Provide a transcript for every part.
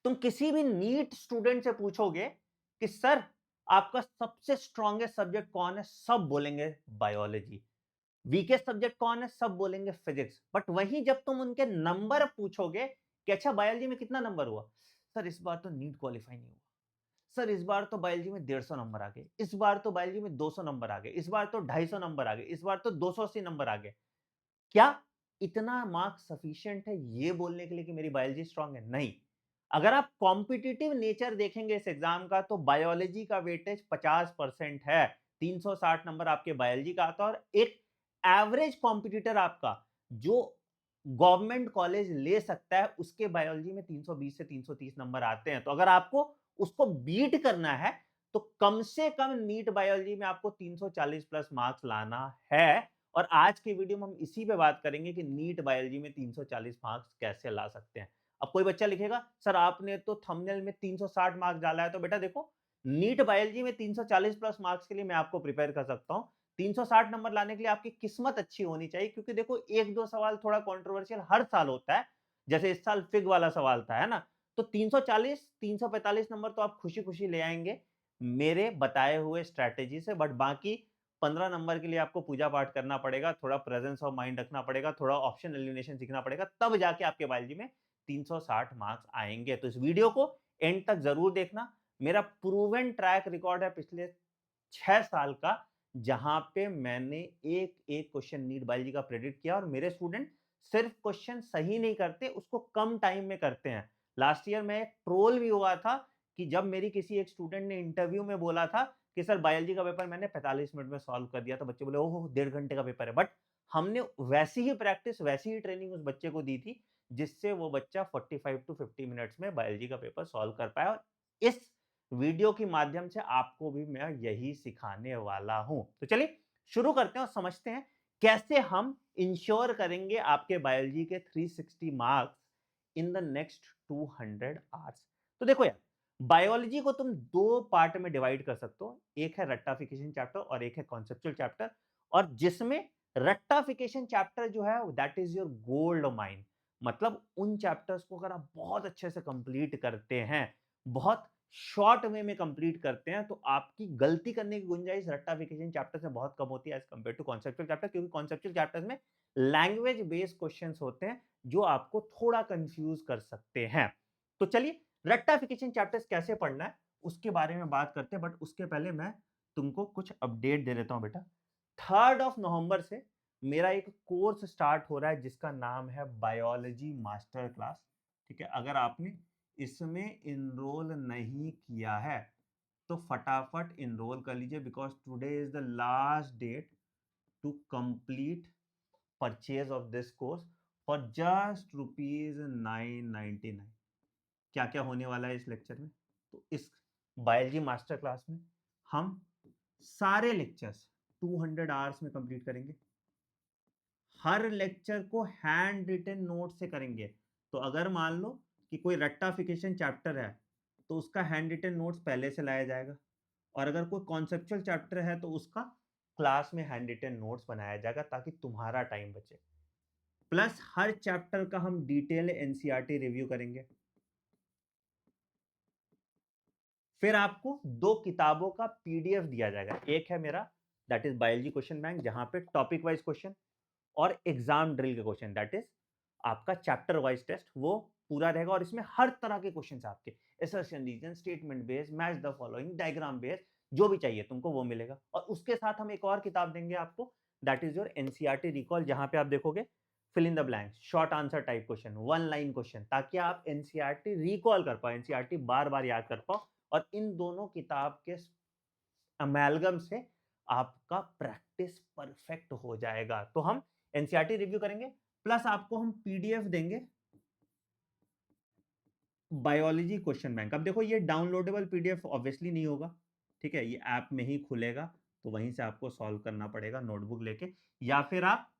तुम किसी भी नीट स्टूडेंट से पूछोगे कि सर आपका सबसे स्ट्रॉन्गेस्ट सब्जेक्ट कौन है, सब बोलेंगे बायोलॉजी। वीकेस्ट सब्जेक्ट कौन है, सब बोलेंगे फिजिक्स। बट वहीं जब तुम उनके नंबर पूछोगे कि अच्छा बायोलॉजी में कितना नंबर हुआ, सर इस बार तो नीट क्वालिफाई नहीं हुआ, सर इस बार तो बायोलॉजी में 150 नंबर आ गए, इस बार तो बायोलॉजी में 200 नंबर आ गए, इस बार तो 250 नंबर आ गए, इस बार तो 280 नंबर आ गए। क्या इतना मार्क्स सफिशिएंट है ये बोलने के लिए कि मेरी बायोलॉजी स्ट्रांग है? नहीं। अगर आप कॉम्पिटिटिव नेचर देखेंगे इस एग्जाम का, तो बायोलॉजी का वेटेज 50% है। 360 नंबर आपके बायोलॉजी का आता है, और एक एवरेज कॉम्पिटिटर आपका जो गवर्नमेंट कॉलेज ले सकता है, उसके बायोलॉजी में 320 से 330 नंबर आते हैं। तो अगर आपको उसको बीट करना है, तो कम से कम नीट बायोलॉजी में आपको 340 प्लस मार्क्स लाना है। और आज की वीडियो में हम इसी पे बात करेंगे कि नीट बायोलॉजी में 340 मार्क्स कैसे ला सकते हैं। अब कोई बच्चा लिखेगा सर आपने तो थंबनेल में 360 मार्क्स डाला है, तो बेटा देखो नीट बायोलॉजी में 340 प्लस मार्क्स के लिए मैं आपको प्रिपेयर कर सकता हूं। 360 नंबर लाने के लिए आपकी किस्मत अच्छी होनी चाहिए, क्योंकि देखो एक दो सवाल थोड़ा कंट्रोवर्शियल हर साल होता है। जैसे इस साल फिग वाला सवाल था, है ना? तो 340 345 नंबर तो आप खुशी खुशी ले आएंगे मेरे बताए हुए स्ट्रैटेजी से। बट बाकी 15 नंबर के लिए आपको पूजा पाठ करना पड़ेगा, थोड़ा प्रेजेंस ऑफ माइंड रखना पड़ेगा, थोड़ा ऑप्शन एलिमिनेशन सीखना पड़ेगा, तब जाके आपके बायोलॉजी में 360 मार्क्स आएंगे। तो इस वीडियो को एंड तक जरूर देखना। मेरा प्रूवन ट्रैक रिकॉर्ड है पिछले 6 साल का, जहां पे मैंने एक एक क्वेश्चन नीट बायोलॉजी का प्रेडिक्ट किया, और मेरे स्टूडेंट सिर्फ क्वेश्चन सही नहीं करते, उसको कम टाइम में करते हैं। लास्ट ईयर में एक ट्रोल भी हुआ था कि जब मेरी किसी एक स्टूडेंट ने इंटरव्यू में बोला था कि सर बायोलॉजी का पेपर मैंने 45 मिनट में सॉल्व कर दिया, तो बच्चे बोले ओहो 1.5 घंटे का पेपर है। बट हमने वैसी ही प्रैक्टिस, वैसी ही ट्रेनिंग उस बच्चे को दी थी, जिससे वो बच्चा 45 टू 50 मिनट्स में बायोलॉजी का पेपर सॉल्व कर पाया। और इस वीडियो के माध्यम से आपको भी मैं यही सिखाने वाला हूं। तो चलिए शुरू करते हैं और समझते हैं कैसे हम इंश्योर करेंगे आपके बायोलॉजी के 360 marks in the next 200 hours. तो देखो यार, बायोलॉजी को तुम दो पार्ट में डिवाइड कर सकते हो, एक है रट्टाफिकेशन चैप्टर और एक है कॉन्सेप्चुअल चैप्टर। और जिसमें रट्टाफिकेशन चैप्टर जो है that is your gold mine. मतलब उन चैप्टर्स को अगर आप बहुत अच्छे से कंप्लीट करते हैं, बहुत शॉर्ट वे में कंप्लीट करते हैं, तो आपकी गलती करने की गुंजाइश रट्टाफिकेशन चैप्टर में बहुत कम होती है as compare to conceptual chapter, क्योंकि कॉन्सेप्चुअल चैप्टर्स में लैंग्वेज बेस्ड क्वेश्चंस होते हैं जो आपको थोड़ा कंफ्यूज कर सकते हैं। तो चलिए रट्टाफिकेशन चैप्टर्स कैसे पढ़ना है उसके बारे में बात करते हैं। बट उसके पहले मैं तुमको कुछ अपडेट दे देता हूं बेटा। 3 नवंबर से मेरा एक कोर्स स्टार्ट हो रहा है जिसका नाम है बायोलॉजी मास्टर क्लास। ठीक है, अगर आपने इसमें इनरोल नहीं किया है तो फटाफट इनरोल कर लीजिए, because today is the last date to complete purchase of this course for just ₹999। क्या क्या होने वाला है इस लेक्चर में? तो इस बायोलॉजी मास्टर क्लास में हम सारे लेक्चर्स 200 आवर्स में कंप्लीट करेंगे। हर लेक्चर को हैंड रिटन नोट से करेंगे। तो अगर मान लो कि कोई रट्टाफिकेशन चैप्टर है, तो उसका हैंड रिटन नोट्स पहले से लाया जाएगा। और अगर कोई कॉन्सेप्चुअल चैप्टर है तो उसका क्लास में हैंड रिटन नोट्स बनाया जाएगा, ताकि तुम्हारा टाइम बचे। प्लस हर चैप्टर का हम डिटेल एनसीईआरटी रिव्यू करेंगे। फिर आपको दो किताबों का पीडीएफ दिया जाएगा। एक है मेरा that is biology question bank, जहां पे टॉपिक वाइज क्वेश्चन और एग्जाम ड्रिल के क्वेश्चन, दैट इज आपका चैप्टर वाइज टेस्ट, वो पूरा रहेगा। और इसमें हर तरह के क्वेश्चन आपके assertion, reason, statement based, match the following, diagram based, जो भी चाहिए तुमको वो मिलेगा। और उसके साथ हम एक और किताब देंगे आपको, that is your NCERT recall, जहां पे आप देखोगे fill in the blanks, short answer type question, one line question, ताकि आप एनसीईआरटी रिकॉल कर पाओ, एनसीईआरटी बार बार याद कर पाओ। और इन दोनों किताब के अमेलगम से आपका प्रैक्टिस परफेक्ट हो जाएगा। तो हम एनसीईआरटी रिव्यू करेंगे, प्लस आपको हम पीडीएफ देंगे बायोलॉजी क्वेश्चन बैंक। अब देखो ये डाउनलोडेबल पीडीएफ ऑब्वियसली नहीं होगा, ठीक है, ये ऐप में ही खुलेगा, तो वहीं से आपको सॉल्व करना पड़ेगा नोटबुक लेके। या फिर आप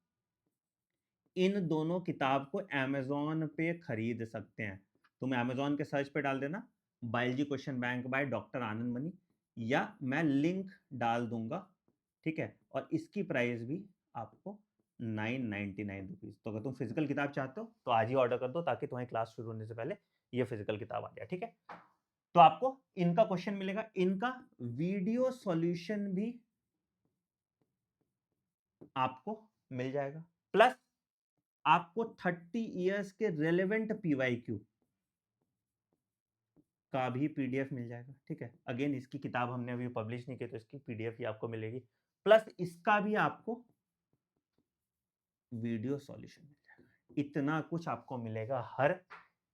इन दोनों किताब को अमेजोन पे खरीद सकते हैं। तुम अमेजोन के सर्च पे डाल देना biology question bank by doctor Anand money, या मैं लिंक डाल दूंगा, ठीक है। और इसकी प्राइस भी आपको 999 रुपीज। तो अगर तुम फिजिकल किताब चाहते हो तो आज ही ऑर्डर कर दो, ताकि तुम्हारी क्लास शुरू होने से पहले ये फिजिकल किताब आ गया, ठीक है। तो आपको इनका क्वेश्चन मिलेगा, इनका वीडियो सॉल्यूशन भी आपको मिल जाएगा, प्लस आपको 30 इयर्स के रेलेवेंट पीवाईक्यू का भी पीडीएफ मिल जाएगा, ठीक है। अगेन इसकी किताब हमने अभी पब्लिश नहीं की तो इसकी पीडीएफ ही आपको मिलेगी, प्लस इसका भी आपको वीडियो सॉल्यूशन मिल जाएगा। इतना कुछ आपको मिलेगा हर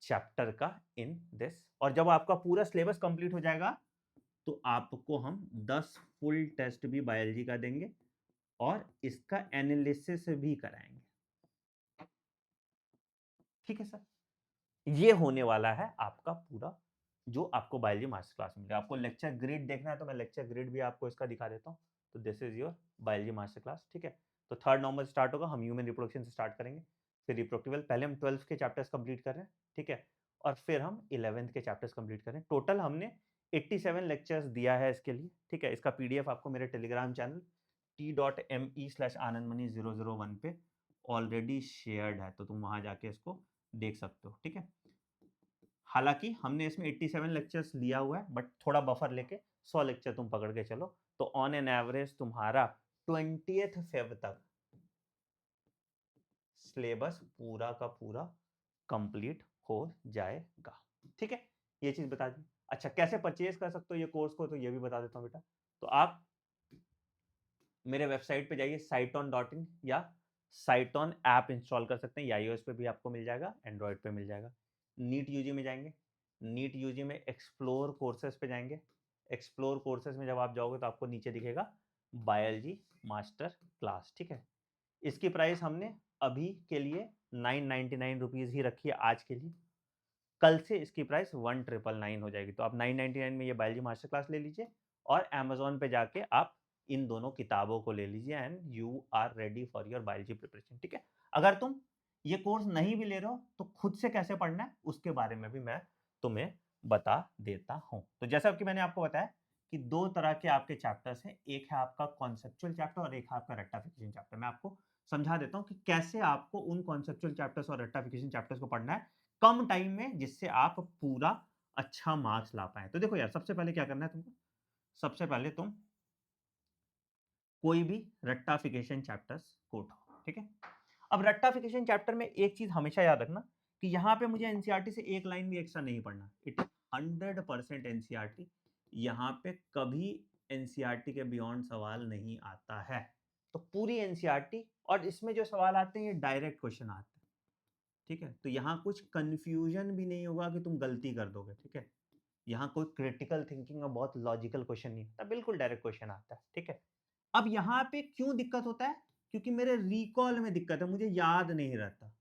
चैप्टर का इन दिस। और जब आपका पूरा सिलेबस कंप्लीट हो जाएगा तो आपको हम 10 फुल टेस्ट भी बायोलॉजी का देंगे और इसका एनालिसिस भी कराएंगे, ठीक है सर। ये होने वाला है आपका पूरा जो आपको बायोलॉजी मास्टर क्लास में मिलेगा। आपको लेक्चर ग्रिड देखना है तो मैं लेक्चर ग्रिड भी आपको इसका दिखा देता हूँ। तो this is your biology master class, ठीक है। तो 3rd नवंबर स्टार्ट होगा, हम ह्यूमन रिप्रोडक्शन से स्टार्ट करेंगे, फिर रिप्रोडक्टिबल, पहले हम 12th के चैप्टर्स कंप्लीट कर रहे हैं, ठीक है, और फिर हम 11th के चैप्टर्स कंप्लीट कर रहे हैं। टोटल हमने 87 लेक्चर्स दिया है इसके लिए, ठीक है। इसका पीडीएफ आपको मेरे टेलीग्राम चैनल t.me/anandmani001 पे ऑलरेडी शेयर्ड है, तो तुम वहां जाके इसको देख सकते हो, ठीक है। हालांकि हमने इसमें 87 लेक्चर्स लिया हुआ है, बट थोड़ा बफर लेके 100 लेक्चर तुम पकड़ के चलो तो ऑन एन एवरेज तुम्हारा 20th फेब तक सिलेबस पूरा का पूरा कंप्लीट हो जाएगा, ठीक है। ये चीज बता दी। अच्छा, कैसे परचेज कर सकते हो ये कोर्स को, तो ये भी बता देता हूँ बेटा। तो आप मेरे वेबसाइट पे जाइए cyton.in, या साइटॉन ऐप इंस्टॉल कर सकते हैं, या iOS पे भी आपको मिल जाएगा, एंड्रॉयड पे मिल जाएगा। नीट यूजी में जाएंगे, नीट यूजी में एक्सप्लोर कोर्सेज पे जाएंगे। एक्सप्लोर कोर्सेज में जब आप जाओगे तो आपको नीचे दिखेगा बायोलॉजी मास्टर क्लास, ठीक है। इसकी प्राइस हमने अभी के लिए 999 रुपीज़ ही रखी है आज के लिए। कल से इसकी प्राइस 1999 हो जाएगी। तो आप 999 में ये बायोलॉजी मास्टर क्लास ले लीजिए और अमेजोन पे जाके आप इन दोनों किताबों को ले लीजिए and you are ready for your biology preparation, ठीक है। अगर तुम ये कोर्स नहीं भी ले रहे हो तो खुद से कैसे पढ़ना है उसके बारे में भी मैं तुम्हें बता देता हूं। तो जैसा कि मैंने आपको बताया कि 2 तरह के आपके चैप्टर्स हैं, एक है आपका कॉन्सेप्चुअल चैप्टर और एक है आपका रेक्टाफिकेशन चैप्टर। मैं आपको समझा देता हूं कि कैसे आपको उन कॉन्सेप्चुअल चैप्टर्स और रेक्टाफिकेशन चैप्टर्स को पढ़ना है कम टाइम में, जिससे आप पूरा अच्छा मार्क्स ला पाए। तो देखो यार, सबसे पहले क्या करना है तुमको, सबसे पहले तुम कोई भी रेक्टाफिकेशन चैप्टर्स को उठाओ, ठीक है। अब रेक्टाफिकेशन चैप्टर में एक चीज हमेशा याद रखना कि यहाँ पे मुझे एनसीईआरटी से एक लाइन भी एक्स्ट्रा नहीं पढ़ना। इट 100% एनसीईआरटी, यहाँ पे कभी एनसीईआरटी के बियॉन्ड सवाल नहीं आता है। तो पूरी एनसीईआरटी, और इसमें जो सवाल आते हैं ये डायरेक्ट क्वेश्चन आते हैं, ठीक है। तो यहाँ कुछ कंफ्यूजन भी नहीं होगा कि तुम गलती कर दोगे, ठीक है। यहाँ कोई क्रिटिकल थिंकिंग और बहुत लॉजिकल क्वेश्चन नहीं आता, बिल्कुल डायरेक्ट क्वेश्चन आता है, ठीक है। अब यहाँ पे क्यों दिक्कत होता है, क्योंकि मेरे रिकॉल में दिक्कत है, मुझे याद नहीं रहता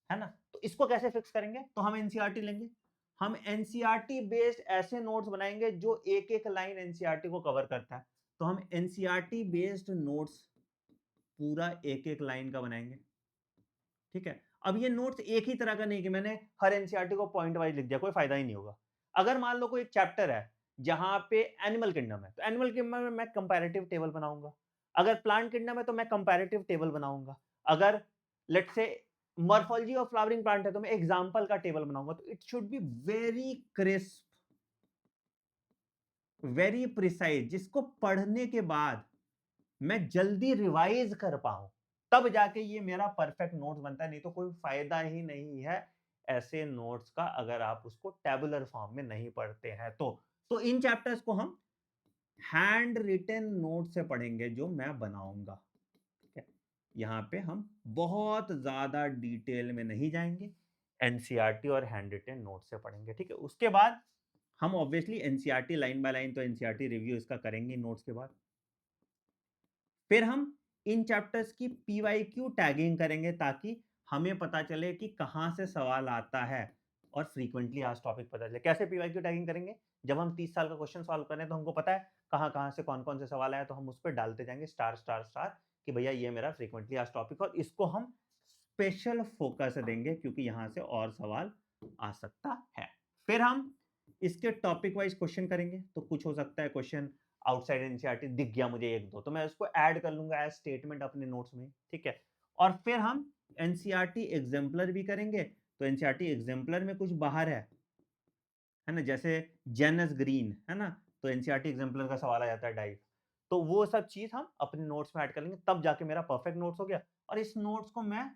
है ना। तो इसको कैसे फिक्स करेंगे, तो हम एनसीईआरटी लेंगे, हम एनसीईआरटी बेस्ड ऐसे नोट्स बनाएंगे जो एक एक लाइन एनसीईआरटी को कवर करता है। तो हम एनसीईआरटी बेस्ड नोट्स पूरा एक एक लाइन का बनाएंगे, ठीक है। अब ये नोट्स एक ही तरह का नहीं कि मैंने हर एनसीईआरटी को पॉइंट वाइज लिख दिया, कोई फायदा ही नहीं होगा। अगर मान लो कोई एक चैप्टर है जहां पे एनिमल किंगडम है, तो एनिमल किंगडम में मैं कंपैरेटिव टेबल बनाऊंगा। अगर प्लांट किंगडम है तो मैं कंपैरेटिव टेबल बनाऊंगा। अगर let's say morphology of flowering plant है तो मैं एग्जांपल का टेबल बनाऊंगा। तो it should be very crisp, very precise, जिसको पढ़ने के बाद मैं जल्दी रिवाइज कर पाऊं, तब जाके ये मेरा परफेक्ट नोट्स बनता है। नहीं तो कोई फायदा ही नहीं है ऐसे नोट्स का अगर आप उसको टेबुलर फॉर्म में नहीं पढ़ते हैं तो इन चैप्टर्स को हम हैंड रिटन नोट से पढ़ेंगे जो मैं बनाऊंगा, ठीक है। यहां पे हम बहुत ज्यादा डिटेल में नहीं जाएंगे, एनसीईआरटी और हैंड रिटन नोट से पढ़ेंगे, ठीक है। उसके बाद हम obviously NCERT line by line तो एनसीईआरटी रिव्यू इसका करेंगे नोट्स के बाद। फिर हम इन चैप्टर्स की पीवाईक्यू टैगिंग करेंगे ताकि हमें पता चले कि कहां से सवाल आता है और फ्रीक्वेंटली आज टॉपिक पता चले। कैसे पीवाईक्यू टैगिंग करेंगे, जब हम 30 साल का क्वेश्चन सॉल्व कर रहे हैं तो हमको पता है कहां कहां से कौन कौन से सवाल आया, तो हम उस पर डालते जाएंगे स्टार स्टार स्टार कि भैया ये मेरा फ्रीक्वेंटली आज टॉपिक, और इसको हम स्पेशल फोकस देंगे क्योंकि यहां से और सवाल आ सकता है। फिर हम इसके टॉपिक वाइज क्वेश्चन करेंगे। तो कुछ हो सकता है क्वेश्चन आउटसाइड एनसीईआरटी दिख गया मुझे एक दो, तो मैं उसको ऐड कर लूंगा एज स्टेटमेंट अपने नोट्स में, ठीक है। और फिर हम एनसीईआरटी एग्जाम्पलर भी करेंगे। तो एनसीईआरटी एग्जाम्पलर में कुछ बाहर है है ना, जैसे जेनस ग्रीन, है ना, तो एनसीईआरटी एग्जाम्पलर का सवाल आ जाता है डाइव। तो वो सब चीज हम अपने नोट्स में ऐड कर लेंगे, तब जाके मेरा परफेक्ट नोट्स हो गया। और इस नोट्स को मैं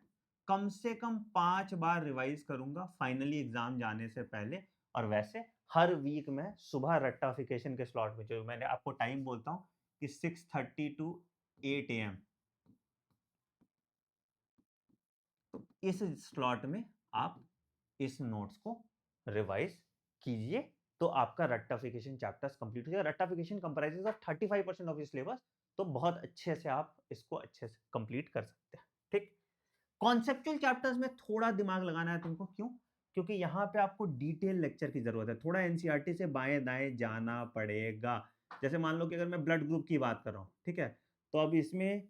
कम से कम 5 बार रिवाइज करूंगा फाइनली एग्जाम जाने से पहले। और वैसे हर वीक में सुबह रट्टाफिकेशन के स्लॉट में, जो मैंने आपको टाइम बोलता हूँ कि 6:30 टू 8 AM, तो इस स्लॉट में आप इस नोट्स को रिवाइज कीजिए, तो आपका रट्टाफिकेशन चैप्टर्स कंप्लीट हो जाएगा। रट्टाफिकेशन comprises of 35% of your syllabus, तो बहुत अच्छे से आप इसको अच्छे से कंप्लीट कर सकते हैं। ठीक, कॉन्सेप्चुअल चैप्टर्स में थोड़ा दिमाग लगाना है तुमको। क्यों? क्योंकि यहाँ पे आपको डिटेल लेक्चर की जरूरत है, थोड़ा एनसीईआरटी से बाएं दाएं जाना पड़ेगा। जैसे मान लो कि अगर मैं ब्लड ग्रुप की बात कर रहा हूँ, ठीक है, तो अब इसमें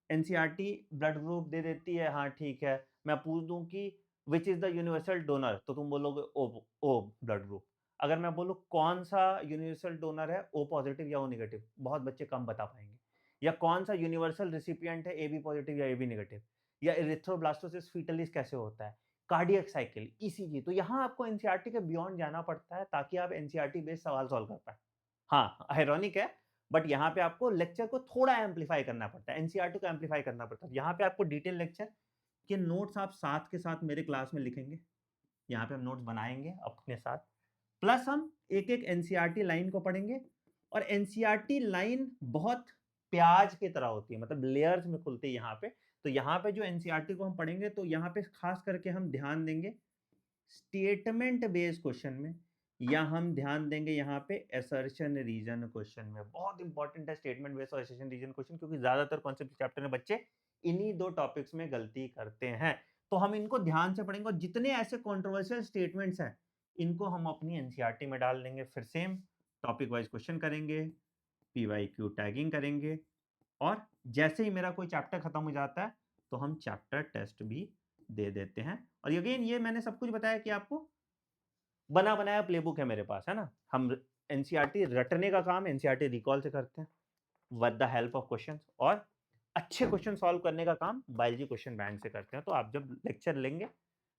एनसीईआरटी ब्लड ग्रुप दे देती है, हाँ ठीक है, मैं पूछ दूं कि which is the universal donor, तो तुम बोलोगे ओ ब्लड ग्रुप। अगर मैं बोलूं कौन सा यूनिवर्सल डोनर है, ओ पॉजिटिव या ओ नेगेटिव, बहुत बच्चे कम बता पाएंगे। या कौन सा यूनिवर्सल रिसिपिएंट है, ए बी पॉजिटिव या ए बी नेगेटिव। या इरिथ्रोब्लास्टोसिस फीटलिस कैसे होता है, कार्डियक साइकिल, ईसीजी। तो यहाँ आपको एनसीईआरटी के बियॉन्ड जाना पड़ता है ताकि आप एनसीईआरटी बेस्ड सवाल सॉल्व कर पाए। हाँ, आयरॉनिक है, बट यहाँ पे आपको लेक्चर को थोड़ा एम्पलीफाई करना पड़ता है, एनसीईआरटी को एम्पलीफाई करना पड़ता है। यहाँ पे आपको डिटेल लेक्चर के नोट्स आप साथ के साथ मेरे क्लास में लिखेंगे, यहाँ पे हम नोट्स बनाएंगे अपने साथ, प्लस हम एक एक एनसीईआरटी लाइन को पढ़ेंगे। और एनसीईआरटी लाइन बहुत प्याज की तरह होती है, मतलब लेयर्स में खुलती है यहाँ पे। तो यहाँ पे जो एनसीईआरटी को हम पढ़ेंगे, तो यहाँ पे खास करके हम ध्यान देंगे स्टेटमेंट बेस्ड क्वेश्चन में, या हम ध्यान देंगे यहाँ पे असर्शन रीजन क्वेश्चन में। बहुत इंपॉर्टेंट है स्टेटमेंट बेस्ड और असर्शन रीजन क्वेश्चन, क्योंकि ज्यादातर कॉन्सेप्ट चैप्टर में बच्चे इन्हीं दो टॉपिक्स में गलती करते हैं। तो हम इनको ध्यान से पढ़ेंगे, और जितने ऐसे कंट्रोवर्शियल स्टेटमेंट्स हैं इनको हम अपनी एनसीईआरटी में डाल देंगे। फिर सेम टॉपिक वाइज क्वेश्चन करेंगे, पीवाईक्यू टैगिंग करेंगे, और जैसे ही मेरा कोई चैप्टर खत्म हो जाता है तो हम चैप्टर टेस्ट भी दे देते हैं। और अगेन ये मैंने सब कुछ बताया कि आपको बना बनाया प्लेबुक है मेरे पास, है ना। हम एनसीईआरटी रटने का काम एनसीईआरटी रिकॉल से करते हैं with the help of questions, और अच्छे क्वेश्चन सॉल्व करने का काम बायोलॉजी क्वेश्चन बैंक से करते हैं। तो आप जब लेक्चर लेंगे,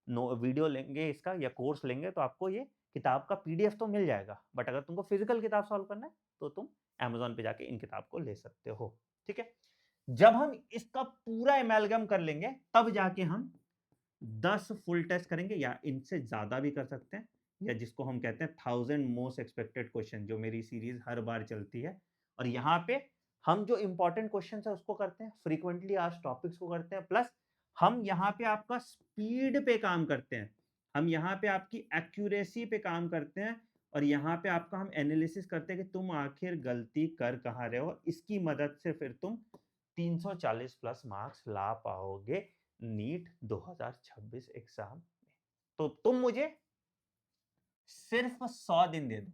वीडियो लेंगे इसका या कोर्स लेंगे, तो आपको ये किताब का पीडीएफ तो मिल जाएगा, बट अगर तुमको फिजिकल किताब सॉल्व करना है तो तुम अमेजोन पे जाके इन किताब को ले सकते हो। ठीक है, जब हम इसका पूरा एमेलगम कर लेंगे, तब जाके हम 10 फुल टेस्ट करेंगे, या इनसे ज्यादा भी कर सकते हैं, या जिसको हम कहते हैं 1000 मोस्ट एक्सपेक्टेड क्वेश्चन, जो मेरी सीरीज हर बार चलती है। और यहाँ पे हम जो इंपॉर्टेंट क्वेश्चन है उसको करते हैं, फ्रीक्वेंटली आस्क्ड टॉपिक्स को करते हैं, प्लस हम यहाँ पे आपका स्पीड पे काम करते हैं, हम यहाँ पे आपकी एक्यूरेसी पे काम करते हैं, और यहाँ पे आपका हम एनालिसिस करते हैं कि तुम आखिर गलती कर कहाँ रहे हो। इसकी मदद से फिर तुम 340 प्लस मार्क्स ला पाओगे नीट 2026 एग्जाम में। तो तुम मुझे सिर्फ 100 दिन दे दो,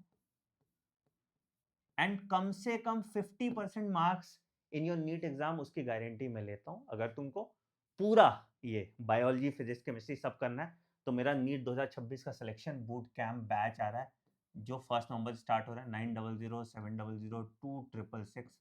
एंड कम से कम 50% marks in your NEET exam, उसकी गारंटी मैं लेता हूं। अगर तुमको पूरा ये बायोलॉजी फिजिक्स केमिस्ट्री सब करना है, तो मेरा नीट 2026 का सिलेक्शन बूट कैंप बैच आ रहा है, जो 1 नवंबर से स्टार्ट हो रहा है। 9007002666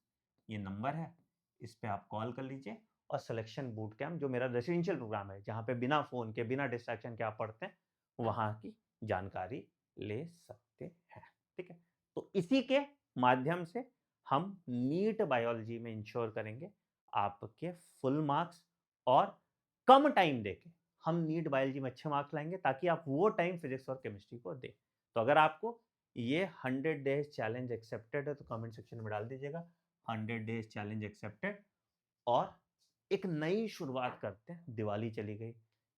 ये नंबर है, इस पे आप कॉल कर लीजिए। और सिलेक्शन बूट कैंप जो मेरा रेसिडेंशियल प्रोग्राम है, जहाँ पे बिना फोन के बिना डिस्ट्रैक्शन के आप पढ़ते हैं, वहाँ की जानकारी ले सकते हैं। ठीक है, तो इसी के माध्यम से हम नीट बायोलॉजी में इंश्योर करेंगे आपके फुल मार्क्स, और कम टाइम देके हम नीट बायोलॉजी में अच्छे मार्क्स लाएंगे, ताकि आप वो टाइम फिजिक्स और केमिस्ट्री को दें। तो अगर आपको ये 100 डेज चैलेंज एक्सेप्टेड है, तो कमेंट सेक्शन में डाल दीजिएगा 100 डेज चैलेंज एक्सेप्टेड। और एक नई शुरुआत करते हैं, दिवाली चली गई,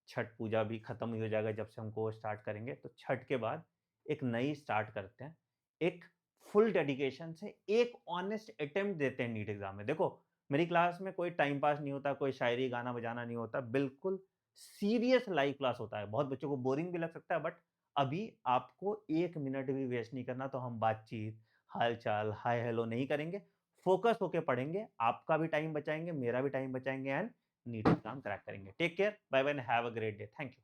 छठ पूजा भी खत्म ही हो जाएगा जब से हम कोर्स स्टार्ट करेंगे, तो छठ के बाद एक नई स्टार्ट करते हैं, एक फुल डेडिकेशन से एक ऑनेस्ट अटेम्प्ट देते हैं नीट एग्जाम में। देखो, मेरी क्लास में कोई टाइम पास नहीं होता, कोई शायरी गाना बजाना नहीं होता, बिल्कुल सीरियस लाइव क्लास होता है। बहुत बच्चों को बोरिंग भी लग सकता है, बट अभी आपको 1 मिनट भी वेस्ट नहीं करना। तो हम बातचीत, हालचाल, हाय हेलो नहीं करेंगे, फोकस होके पढ़ेंगे, आपका भी टाइम बचाएंगे, मेरा भी टाइम बचाएंगे, एंड नीट एग्जाम क्रैक करेंगे। Take care, bye bye, have a great day, thank you.